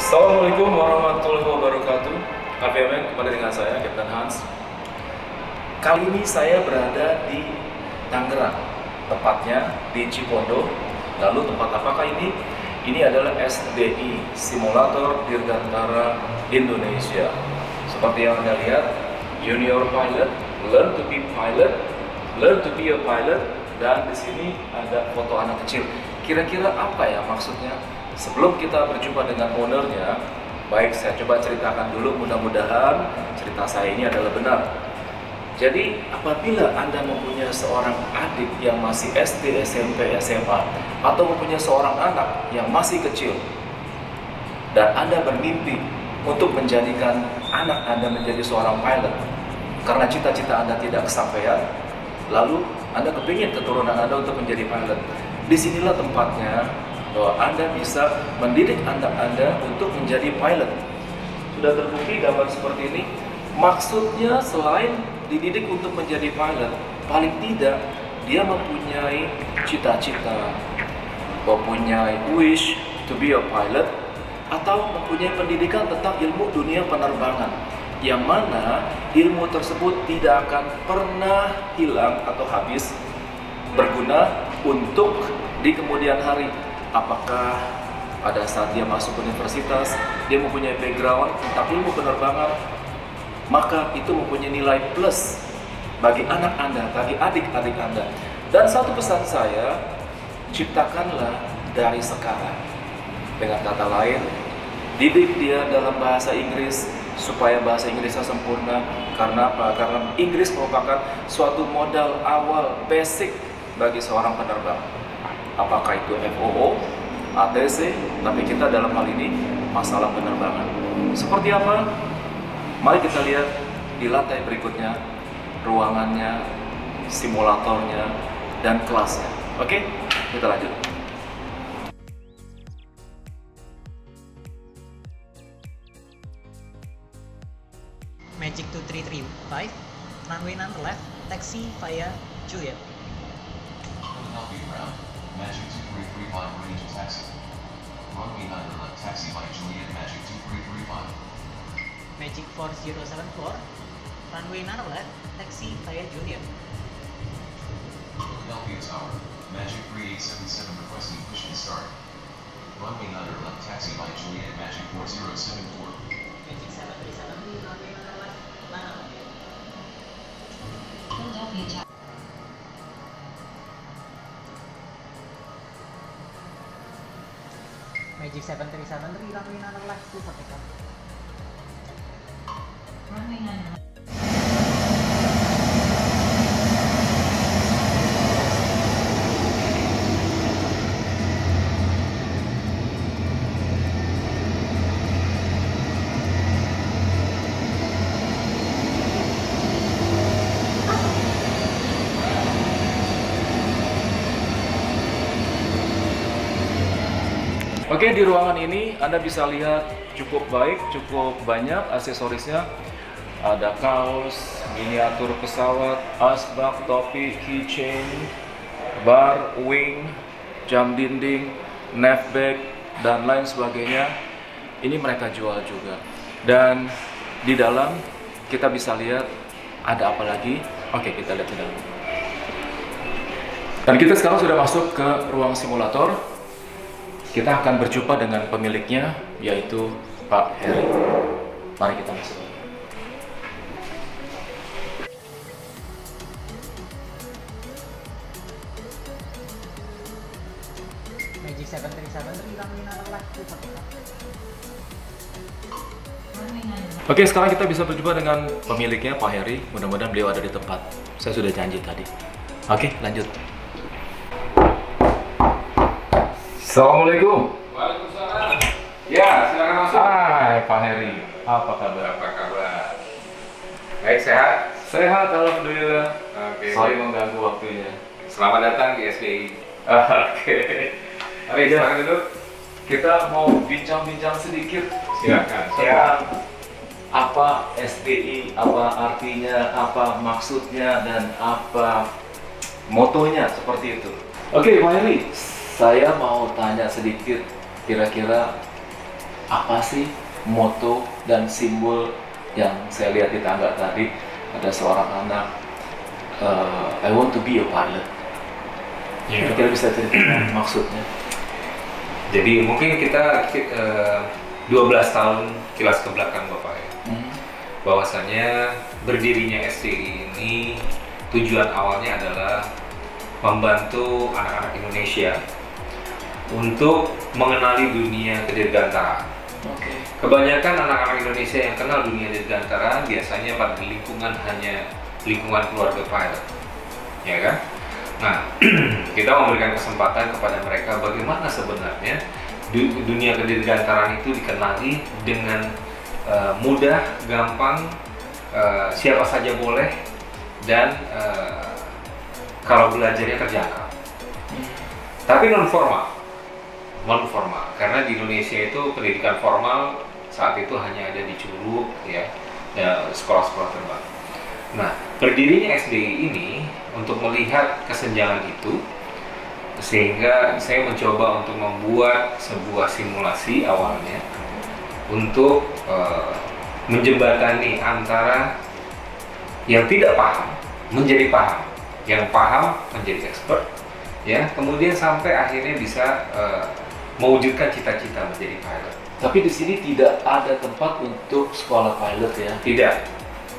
Assalamualaikum warahmatullahi wabarakatuh. KPMN kembali dengan saya, Kapten Hans. Kali ini saya berada di Tangerang, tepatnya di Cipondo. Lalu tempat apakah ini? Ini adalah SDI, Simulator Dirgantara Indonesia. Seperti yang Anda lihat, Junior Pilot, Learn to be Pilot, Learn to be a Pilot, dan di sini ada foto anak kecil. Kira-kira apa ya maksudnya? Sebelum kita berjumpa dengan ownernya, baik saya coba ceritakan dulu, mudah-mudahan cerita saya ini adalah benar. Jadi apabila Anda mempunyai seorang adik yang masih SD, SMP, SMA, atau mempunyai seorang anak yang masih kecil, dan Anda bermimpi untuk menjadikan anak Anda menjadi seorang pilot, karena cita-cita Anda tidak kesampaian, lalu Anda kepingin keturunan Anda untuk menjadi pilot, disinilah tempatnya bahwa Anda bisa mendidik anak Anda untuk menjadi pilot. Sudah terbukti gambar seperti ini. Maksudnya selain dididik untuk menjadi pilot, paling tidak dia mempunyai cita-cita, mempunyai wish to be a pilot, atau mempunyai pendidikan tentang ilmu dunia penerbangan, yang mana ilmu tersebut tidak akan pernah hilang atau habis, berguna untuk di kemudian hari. Apakah pada saat dia masuk universitas, dia mempunyai background tentang ilmu penerbangan, maka itu mempunyai nilai plus bagi anak Anda, bagi adik-adik Anda. Dan satu pesan saya, ciptakanlah dari sekarang. Dengan kata lain, didik dia dalam bahasa Inggris supaya bahasa Inggrisnya sempurna. Karena apa? Karena Inggris merupakan suatu modal awal basic bagi seorang penerbang. Apakah itu FOO, ATC, tapi kita dalam hal ini masalah penerbangan. Seperti apa? Mari kita lihat di lantai berikutnya, ruangannya, simulatornya, dan kelasnya. Oke, kita lanjut. Magic 2335, runway 9 left, taxi via Juliet. Philadelphia ground, Magic 2335 range taxi. Runway 9 left, taxi by Juliet, Magic 2335. Magic 4074, runway 9 left, taxi via Juliet. Philadelphia tower, Magic 3877 requesting push and start. Runway 9 left, taxi by Juliet, Magic 4074. Magic 737, runway 9 left, Philadelphia tower. Magic 737, runway 9 left to vertical. Runway 9 left. Oke, di ruangan ini Anda bisa lihat cukup baik, cukup banyak aksesorisnya. Ada kaos, miniatur pesawat, asbak, topi, keychain, bar, wing, jam dinding, nav bag, dan lain sebagainya. Ini mereka jual juga. Dan di dalam kita bisa lihat ada apa lagi. Oke, kita lihat di dalam. Dan kita sekarang sudah masuk ke ruang simulator. Kita akan berjumpa dengan pemiliknya, yaitu Pak Heri. Mari kita masuk. Magic 737, runway 9 left to vertical. Runway 9 left. Oke, sekarang kita bisa berjumpa dengan pemiliknya, Pak Heri. Mudah-mudahan beliau ada di tempat. Saya sudah janji tadi. Oke, lanjut. Assalamualaikum. Waalaikumsalam. Ya, silakan masuk. Hai, Pak Heri. Apa kabar? Apa kabar? Baik, sehat? Sehat, alhamdulillah. Oke. Sorry mengganggu waktunya. Selamat datang di SDI. Oke. Mari, silakan duduk. Kita mau bincang-bincang sedikit. Silakan. Ya, apa SDI, apa artinya, apa maksudnya, dan apa motonya, seperti itu. Oke, Pak Heri, saya mau tanya sedikit, kira-kira apa sih moto dan simbol yang saya lihat di tangga tadi? Ada seorang anak, I want to be a pilot. Kira-kira bisa ceritakan maksudnya? Jadi mungkin kita 12 tahun kilas ke belakang Bapak ya. Bahwasannya berdirinya SDI ini tujuan awalnya adalah membantu anak-anak Indonesia untuk mengenali dunia kedirgantaraan. Kebanyakan anak-anak Indonesia yang kenal dunia dirgantaraan biasanya pada lingkungan hanya lingkungan keluarga pilot, ya kan? Nah, kita memberikan kesempatan kepada mereka bagaimana sebenarnya dunia kedirgantaraan itu dikenali dengan mudah, gampang, siapa saja boleh, dan kalau belajarnya terjangkau. Tapi non formal, karena di Indonesia itu pendidikan formal saat itu hanya ada di Curug, ya sekolah-sekolah terbang. Nah, berdirinya SDI ini untuk melihat kesenjangan itu, sehingga saya mencoba untuk membuat sebuah simulasi awalnya untuk menjembatani antara yang tidak paham menjadi paham, yang paham menjadi expert, ya, kemudian sampai akhirnya bisa mewujudkan cita-cita menjadi pilot. Tapi di sini tidak ada tempat untuk sekolah pilot ya? Tidak.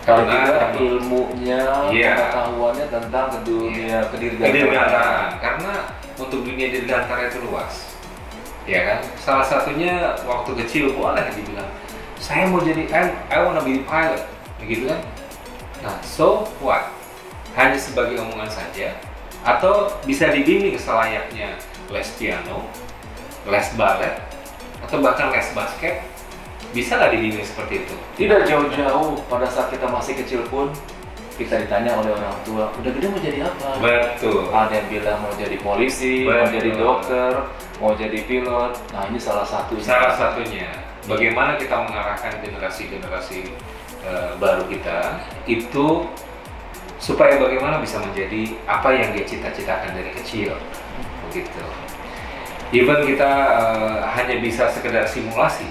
Kalau tidak ilmunya, Iya. pengetahuannya tentang dunia kedirgantaraan. Kedirgantaraan, karena untuk dunia dirgantara itu luas, ya kan? Salah satunya waktu kecil boleh dibilang, saya mau jadi I wanna be pilot, begitu kan? Nah, so what? Hanya sebagai omongan saja, atau bisa dibimbing selayaknya les piano, les balet, atau bahkan les basket. Bisa nggak dibimbing seperti itu? Tidak jauh-jauh, pada saat kita masih kecil pun kita ditanya oleh orang tua, udah gede mau jadi apa? Betul. Ada yang bilang mau jadi polisi, mau jadi dokter, mau jadi pilot. Nah, ini salah satunya. Salah satunya, bagaimana kita mengarahkan generasi-generasi baru kita itu supaya bagaimana bisa menjadi apa yang dia cita-citakan dari kecil, begitu. Even kita hanya bisa sekedar simulasi,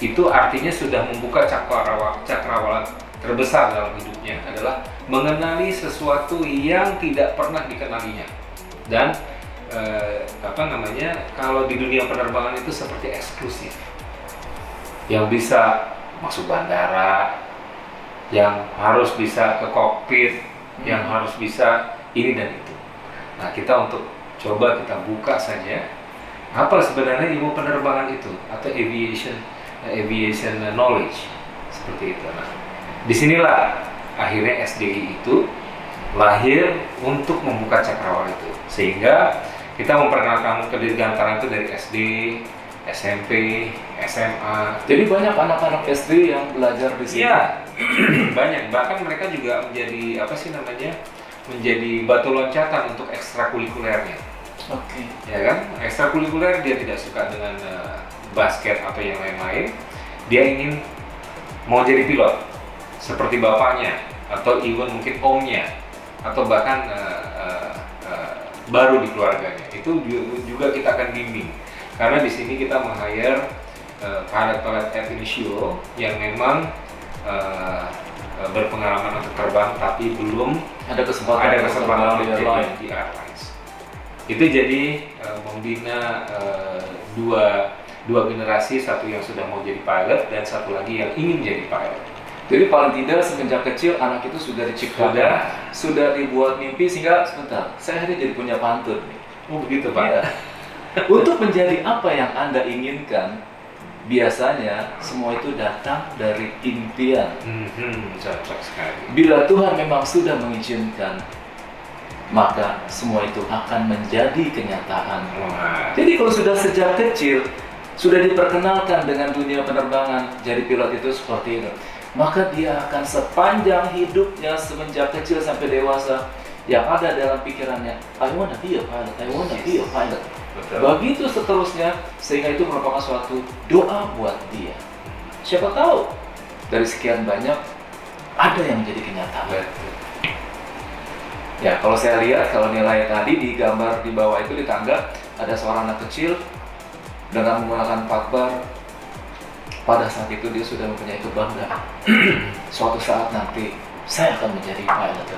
itu artinya sudah membuka cakrawala terbesar dalam hidupnya adalah mengenali sesuatu yang tidak pernah dikenalinya. Dan kalau di dunia penerbangan itu seperti eksklusif, yang bisa masuk bandara, yang harus bisa ke kokpit, yang harus bisa ini dan itu. Nah, kita untuk coba kita buka saja apa sebenarnya ilmu penerbangan itu atau aviation knowledge seperti itu. Nah, disinilah akhirnya SDI itu lahir untuk membuka cakrawala itu, sehingga kita memperkenalkan kedirgantaraan itu dari SD, SMP, SMA. Jadi banyak anak-anak SD yang belajar di sini. Iya, banyak. Bahkan mereka juga menjadi menjadi batu loncatan untuk ekstrakurikulernya. Oke. Ya kan? Ekstrakurikuler dia tidak suka dengan basket atau yang lain-lain. Dia ingin mau jadi pilot seperti bapaknya atau even mungkin omnya atau bahkan baru di keluarganya. Itu juga kita akan bimbing. Karena di sini kita meng-hire pilot-pilot ab initio yang memang berpengalaman untuk terbang tapi belum ada kesempatan untuk di airline. di airlines. Itu jadi membina dua generasi, satu yang sudah mau jadi pilot dan satu lagi yang ingin jadi pilot. Jadi paling tidak semenjak kecil anak itu sudah diciptakan, sudah dibuat mimpi sehingga sebentar, saya hari jadi punya pantun nih. Oh begitu Pak. Iya. Untuk menjadi apa yang Anda inginkan, biasanya semua itu datang dari impian. Cocok sekali. Bila Tuhan memang sudah mengizinkan, maka semua itu akan menjadi kenyataan. Wah. Jadi kalau sudah sejak kecil sudah diperkenalkan dengan dunia penerbangan, jadi pilot itu seperti itu, maka dia akan sepanjang hidupnya semenjak kecil sampai dewasa yang ada dalam pikirannya, I wanna be a pilot, I wanna be a pilot. Betul. Begitu seterusnya, sehingga itu merupakan suatu doa buat dia. Siapa tahu dari sekian banyak ada yang menjadi kenyataan. Betul. Ya, kalau saya lihat, kalau nilai tadi di gambar di bawah itu di tangga ada seorang anak kecil dengan menggunakan 4 bar pada saat itu dia sudah mempunyai kebanggaan. Suatu saat nanti saya akan menjadi pilot,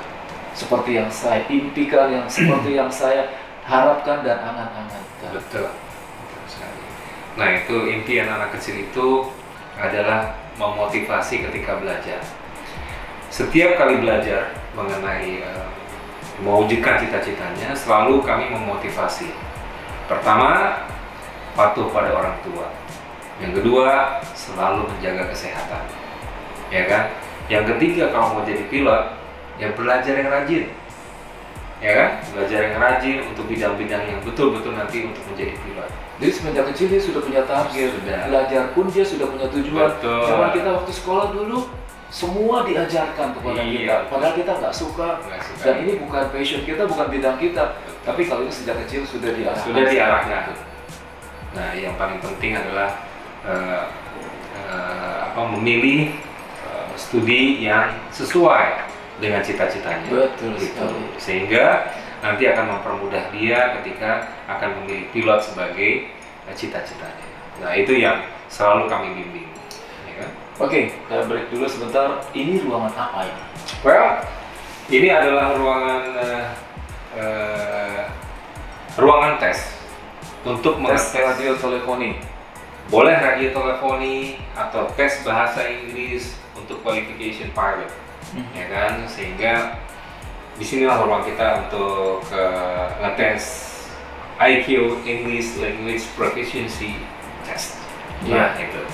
seperti yang saya impikan, yang seperti yang saya harapkan dan angan-angankan. Betul. Betul sekali. Nah, itu impian anak kecil itu adalah memotivasi ketika belajar. Setiap kali belajar mengenai mewujudkan cita-citanya, selalu kami memotivasi. Pertama, patuh pada orang tua. Yang kedua, selalu menjaga kesehatan. Ya kan? Yang ketiga, kalau mau jadi pilot, ya belajar yang rajin. Ya kan? Belajar yang rajin untuk bidang-bidang yang betul-betul nanti untuk menjadi pilot. Jadi semenjak kecil dia sudah punya target, Sudah. belajar pun dia sudah punya tujuan. Betul. Zaman kita waktu sekolah dulu, semua diajarkan kepada Iya. kita, padahal kita nggak suka. Nggak suka. Dan ini bukan passion kita, bukan bidang kita. Tapi kalau ini sejak kecil sudah diarahkan. Sudah diarahkan. Nah, yang paling penting adalah memilih studi yang sesuai dengan cita-citanya. Betul Gitu. sekali. Sehingga nanti akan mempermudah dia ketika akan memilih pilot sebagai cita-citanya. Nah, itu yang selalu kami bimbing. Ya kan? Oke, kita break dulu sebentar. Ini ruangan apa ini? Well, ini adalah ruangan tes untuk Tes mengetes. radio teleponi. Boleh radio teleponi atau tes bahasa Inggris untuk qualification pilot, ya kan? Sehingga disinilah ruang kita untuk ngetes IQ English Language Proficiency Test. Nah, itu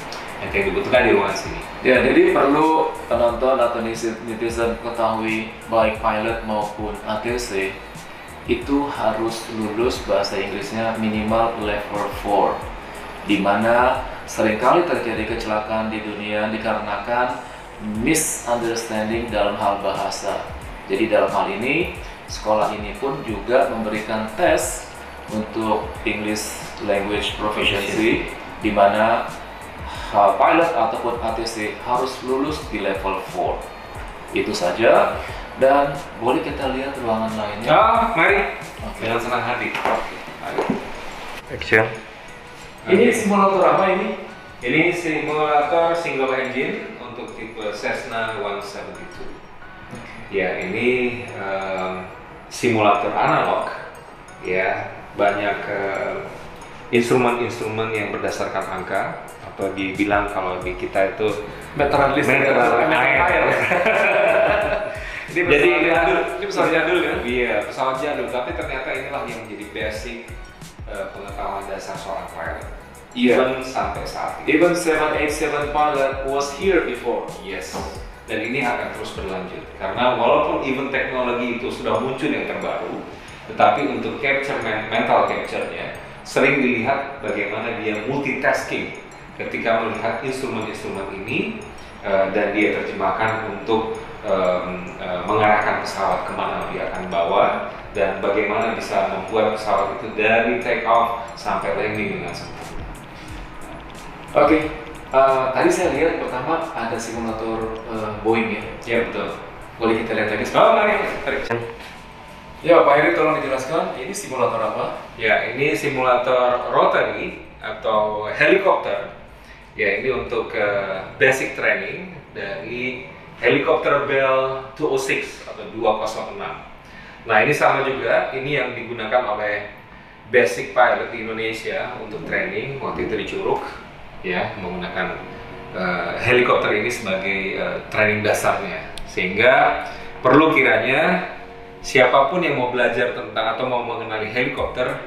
yang dibutuhkan di ruangan sini. Ya, jadi perlu penonton atau netizen ketahui, baik pilot maupun ATC itu harus lulus bahasa Inggrisnya minimal level 4, di mana seringkali terjadi kecelakaan di dunia dikarenakan misunderstanding dalam hal bahasa. Jadi dalam hal ini, sekolah ini pun juga memberikan tes untuk English Language Proficiency, di mana pilot ataupun ATC harus lulus di level 4. Itu saja, dan boleh kita lihat ruangan lainnya. Mari. Oke. Dengan senang hati. Mari. Action. Ini simulator apa ini? Ini simulator single engine untuk tipe Cessna 172. Ya, ini simulator analog. Ya, banyak instrumen-instrumen yang berdasarkan angka, atau dibilang kalau di kita itu Meteran listrik. meteran air. Jadi ini pesawat jadul kan? Iya, pesawat jadul. Tapi ternyata inilah yang menjadi basic pengetahuan dasar seorang pilot. Iya. Even sampai saat ini. Even 787 pilot was here before. Yes. Dan ini akan terus berlanjut. Karena walaupun even teknologi itu sudah muncul yang terbaru, tetapi untuk capture mental capture-nya sering dilihat bagaimana dia multitasking ketika melihat instrumen-instrumen ini dan dia terjemahkan untuk mengarahkan pesawat kemana dia akan bawa dan bagaimana bisa membuat pesawat itu dari take off sampai landing dengan sempurna. Oke, tadi saya lihat pertama ada simulator Boeing ya. Ya betul. Boleh kita lihat lagi? Mari. Ya, Pak Heri tolong dijelaskan, ini simulator apa? Ya, ini simulator rotary atau helikopter. Ya, ini untuk basic training dari helikopter Bell 206 atau 206. Nah, ini sama juga, ini yang digunakan oleh basic pilot di Indonesia untuk training waktu itu di Curug, ya, menggunakan helikopter ini sebagai training dasarnya. Sehingga perlu kiranya siapapun yang mau belajar tentang atau mau mengenali helikopter,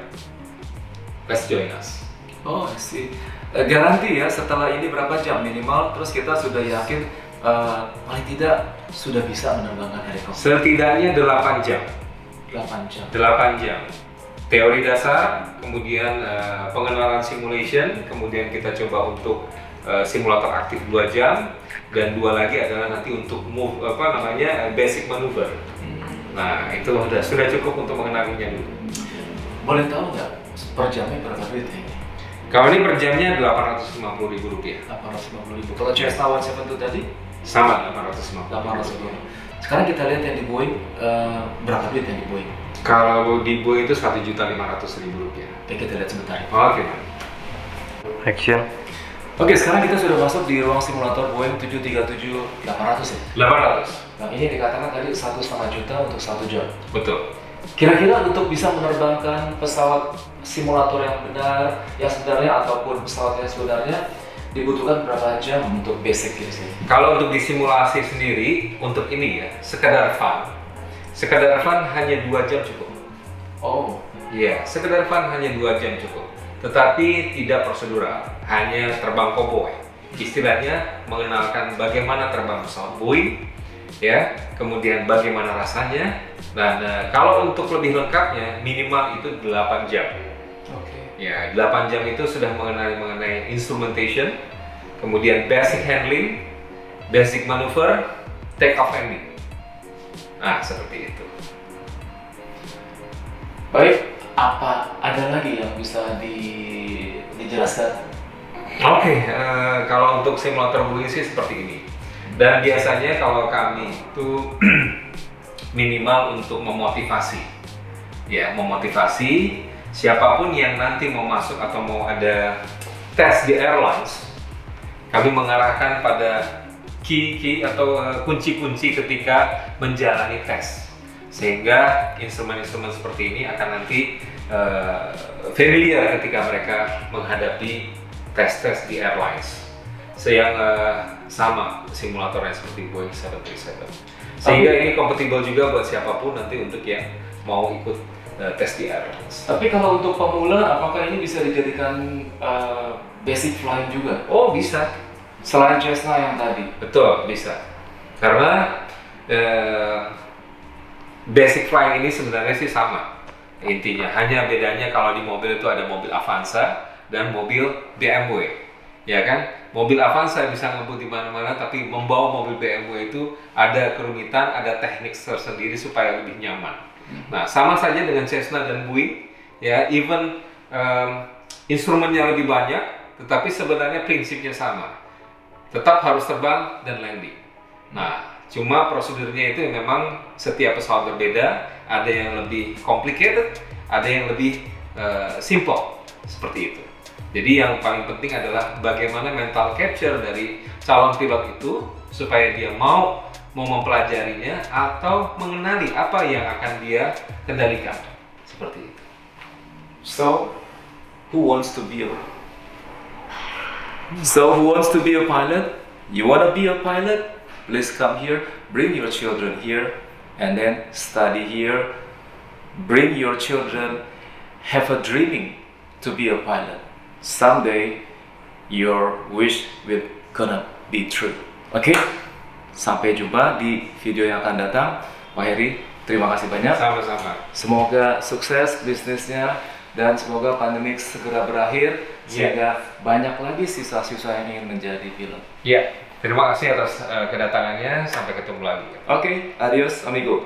let's join us. Oh, sih. Garanti ya, setelah ini berapa jam minimal, terus kita sudah yakin paling tidak sudah bisa menerbangkan helikopter. Setidaknya 8 jam. 8 jam. 8 jam. Teori dasar, kemudian pengenalan simulation, kemudian kita coba untuk simulator aktif 2 jam, dan 2 lagi adalah nanti untuk move basic maneuver. Nah, itu sudah cukup untuk mengenalinya dulu. Boleh tahu nggak per jamnya berapa duit ini? Kalau ini per jamnya Rp850.000. 850.000. Kalau Cessna 172 tadi? Sama 850. 850. Sekarang kita lihat yang di Boeing, berapa duit yang di Boeing? Kalau di Boeing itu Rp1.500.000. Oke, kita lihat sebentar. Oke. Action. Oke, sekarang kita sudah masuk di ruang simulator Boeing 737-800 ya? 800. Nah, ini dikatakan tadi 1,5 juta untuk 1 jam. Betul. Kira-kira untuk bisa menerbangkan pesawat simulator yang benar, yang sebenarnya ataupun pesawat yang sebenarnya dibutuhkan berapa jam untuk basic ini sih? Kalau untuk disimulasi sendiri, untuk ini ya, sekedar fun. Sekedar fun hanya 2 jam cukup. Oh, Iya, sekedar fun hanya 2 jam cukup. Tetapi tidak prosedural, hanya terbang cowboy. Istilahnya mengenalkan bagaimana terbang pesawat Boeing, ya, kemudian bagaimana rasanya. Dan kalau untuk lebih lengkapnya minimal itu 8 jam. oke. Ya, 8 jam itu sudah mengenai instrumentation, kemudian basic handling, basic maneuver, take off landing. Nah, seperti itu. Baik, apa ada lagi yang bisa dijelaskan? Oke, kalau untuk simulator Boeing sih seperti ini. Dan biasanya kalau kami itu minimal untuk memotivasi, ya, memotivasi siapapun yang nanti mau masuk atau mau ada tes di airlines, kami mengarahkan pada key atau kunci-kunci ketika menjalani tes, sehingga instrumen-instrumen seperti ini akan nanti familiar ketika mereka menghadapi tes-tes di airlines. Yang sama simulatornya seperti Boeing 737. Sehingga ini kompatibel juga buat siapapun nanti untuk yang mau ikut tes di airlines. Tapi kalau untuk pemula, apakah ini bisa dijadikan basic flying juga? Oh, bisa. Selain Cessna yang tadi? Betul, bisa. Karena basic flying ini sebenarnya sih sama intinya. Hanya bedanya kalau di mobil itu ada mobil Avanza dan mobil BMW, ya kan? Mobil Avanza bisa ngebut di mana-mana, tapi membawa mobil BMW itu ada kerumitan, ada teknik tersendiri supaya lebih nyaman. Nah, sama saja dengan Cessna dan Boeing, ya, even instrumennya lebih banyak, tetapi sebenarnya prinsipnya sama. Tetap harus terbang dan landing. Nah, cuma prosedurnya itu memang setiap pesawat berbeda, ada yang lebih complicated, ada yang lebih simple, seperti itu. Jadi yang paling penting adalah bagaimana mental capture dari calon pilot itu supaya dia mau mempelajarinya atau mengenali apa yang akan dia kendalikan, seperti itu. So, who wants to be a pilot? You wanna be a pilot? Please come here, bring your children here, and then study here. Bring your children, have a dreaming to be a pilot. Someday, your wish will gonna be true. Oke? Sampai jumpa di video yang akan datang. Pak Heri, terima kasih banyak. Sama-sama. Semoga sukses bisnisnya dan semoga pandemi segera berakhir sehingga banyak lagi siswa-siswa yang ingin menjadi pilot. Ya, terima kasih atas kedatangannya. Sampai ketemu lagi. Oke, adios amigo.